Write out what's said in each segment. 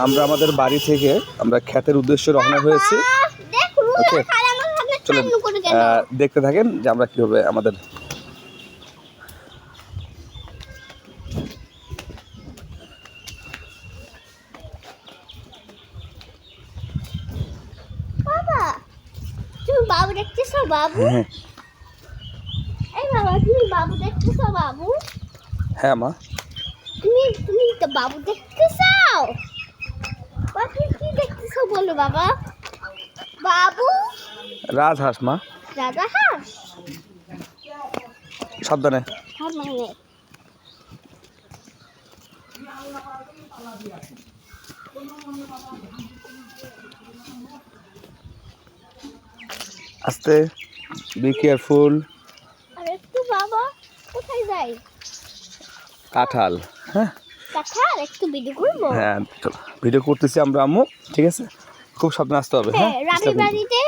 আমরা আমাদের বাড়ি থেকে আমরা ক্ষেতের উদ্দেশ্যে রওনা হয়েছি। ওকে, চলেন দেখতে থাকেন যে আমরা কীভাবে আমাদের বাবু দেখতেছো বাবু? এই বাবা তুমি বাবু দেখতেছো বাবু? হ্যাঁ মা। তুমি তো বাবু দেখতেছো? বাবু কি দেখতেছো বলো বাবা? বাবু রাজহাঁস মা। রাজহাঁস? সাবধানে। আস্তে, বি কেয়ারফুল। আর একটু বাবা কোথায় যাই? কাঁঠাল। হ্যাঁ কাঁঠাল একটু ভিডিও করব? হ্যাঁ ভিডিও করতেছি আমরা আম্মু, ঠিক আছে? খুব সাবধানে আসতে হবে। হ্যাঁ রাবির বাড়িতে।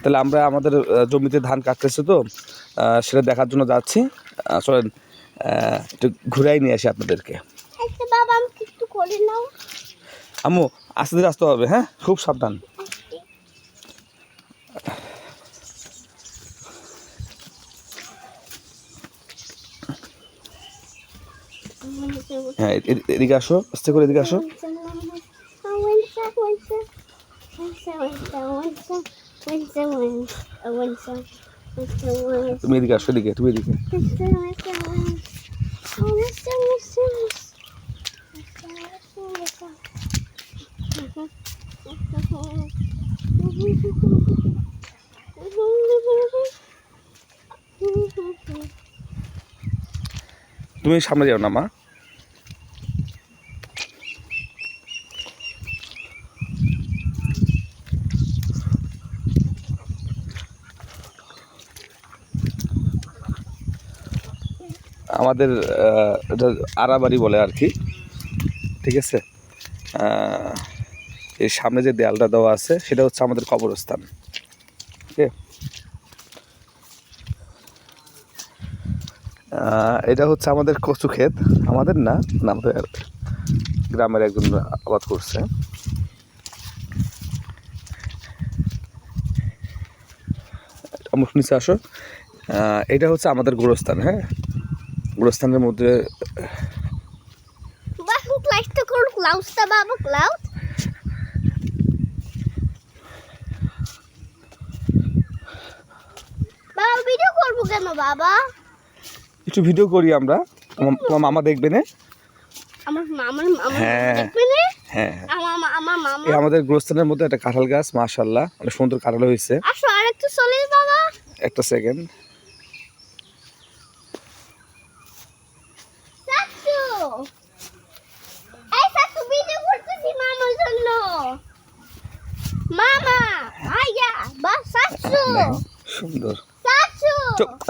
তাহলে আমরা আমাদের জমিতে ধান কাটতেছে তো সেটা দেখার জন্য যাচ্ছি। চলেন একটু ঘুরাই নিয়ে আসি আপনাদেরকে। একটা বাবা আমি একটু করে নাও আম্মু, আস্তে ধীরে আসতে হবে। হ্যাঁ খুব সাবধান। হ্যাঁ এদিকে আসো, আস্তে করে এদিকে আসো। তুমি এদিকে আসো, এদিকে তুমি এদিকে। তুমি সামনে যাও না মা। আমাদের এটা আড়াবাড়ি বলে আর কি, ঠিক আছে? এই সামনে যে দেয়ালটা দেওয়া আছে সেটা হচ্ছে আমাদের কবরস্থান। ওকে, এটা হচ্ছে আমাদের কচু ক্ষেত। আমাদের না, আমাদের গ্রামের একজন আবাদ করছে। আমার নিচে আসো। এটা হচ্ছে আমাদের গোরস্থান। হ্যাঁ, গোরস্থানের মধ্যে ভিডিও করবো কেন বাবা? একটু ভিডিও করি আমরা, তোমার মামা দেখবে না? হ্যাঁ হ্যাঁ, এই আমাদের গোরস্থানের মধ্যে একটা কাঁঠাল গাছ, মাশাআল্লাহ অনেক সুন্দর কাঁঠাল হয়েছে। আসো আর একটু চলে বাবা, একটা সেকেন্ড। সুন্দর।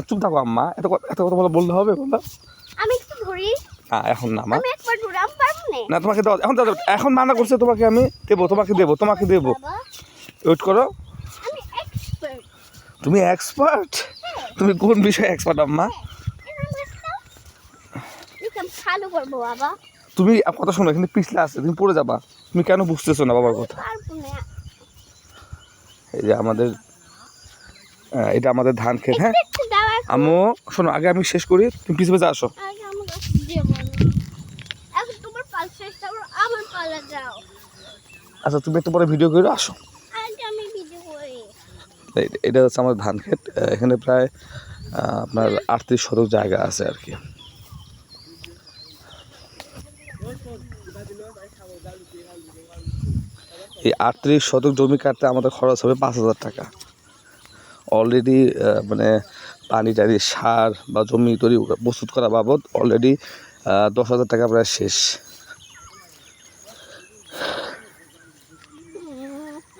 চুপ থাকো আম্মা, এত কথা বলতে হবে? বলো আমি একটু ধরি। এখন না মা, আমি একবার ধরাম পারবো না তোমাকে দাও এখন, দাও এখন মানা করছে তোমাকে, আমি দেবো, তোমাকে দেবো। ওয়েট করো। আমি এক্সপার্ট। তুমি এক্সপার্ট? তুমি কোন বিষয়ে এক্সপার্ট আম্মা? ভালো করবো বাবা। তুমি কথা শোনো, এখানে পিছলে আছে, তুমি পড়ে যাবা। তুমি কেন বুঝতেছো না বাবার কথা? এই যে আমাদের, এটা আমাদের ধান ক্ষেত। হ্যাঁ আম্মু শোনো, আগে আমি শেষ করি, তুমি পিছনে যা আসো। আচ্ছা তুমি একটু পরে ভিডিও করে আসো। এটা হচ্ছে আমার ধান ক্ষেত। এখানে প্রায় আপনার 38 শতক জায়গা আছে আর কি। এই 38 শতক জমি কাটতে আমাদের খরচ হবে 5,000 টাকা। অলরেডি মানে পানি টানি, সার বা জমি তৈরি প্রস্তুত করা বাবদ অলরেডি 10,000 টাকা প্রায় শেষ।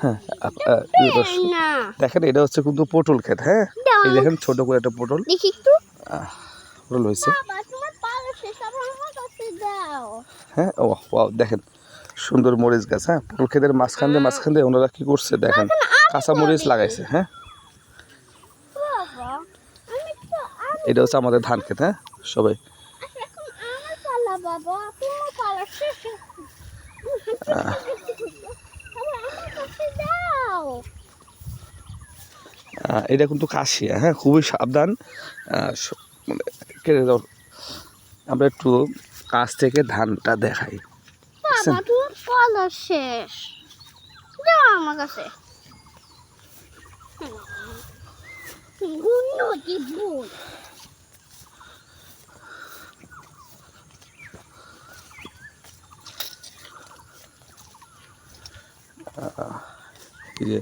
হ্যাঁ দেখেন, এটা হচ্ছে কিন্তু পটল ক্ষেত। হ্যাঁ এই দেখেন ছোট করে একটা পটল পটল হয়েছে। হ্যাঁ ও দেখেন সুন্দর মরিচ গাছ। হ্যাঁ পটল ক্ষেতের মাঝখান দিয়ে ওনারা কি করছে দেখেন, কাঁচা মরিচ লাগাইছে। হ্যাঁ এটা হচ্ছে আমাদের ধান ক্ষেত। হ্যাঁ সবাই বাবা তোমার কালার শেষ আমার কাছে দাও এটা কিন্তু কাশিয়া, হ্যাঁ, খুবই সাবধান। মানে কেটে দাও। আমরা একটু কাছ থেকে ধানটা দেখাই। বাবা তোমার কালার শেষ দাও আমার কাছে উন্নতি ভুল এই যে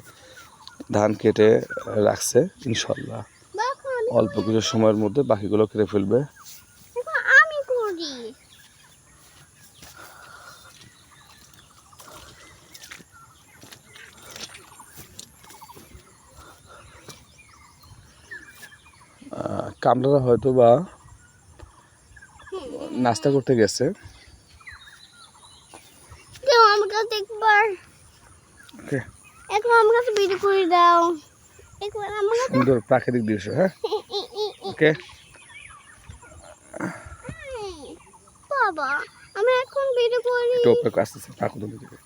ধান কেটে রাখছে, ইনশাল্লাহ অল্প কিছু সময়ের মধ্যে বাকিগুলো কেটে ফেলবে। আমি করি কামরারা হয়তো বা নাস্তা করতে গেছে। দাও আমার কাছে একবার ওকে, একবার আমার কাছে ভিডিও করে দাও একবার আমার কাছে সুন্দর প্রাকৃতিক দৃশ্য। হ্যাঁ, ওকে। বাবা আমি এখন ভিডিও করি একটু ওপরে আসতেছে পাকুদল দিকে,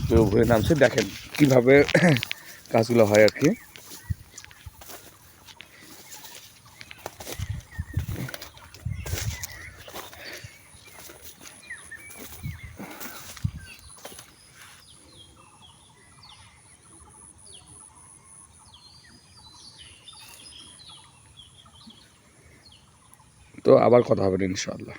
কেউ ঘুরে নামছে। দেখেন কিভাবে কাজগুলো হয় আর কি। তো আবার কথা হবে ইনশাআল্লাহ।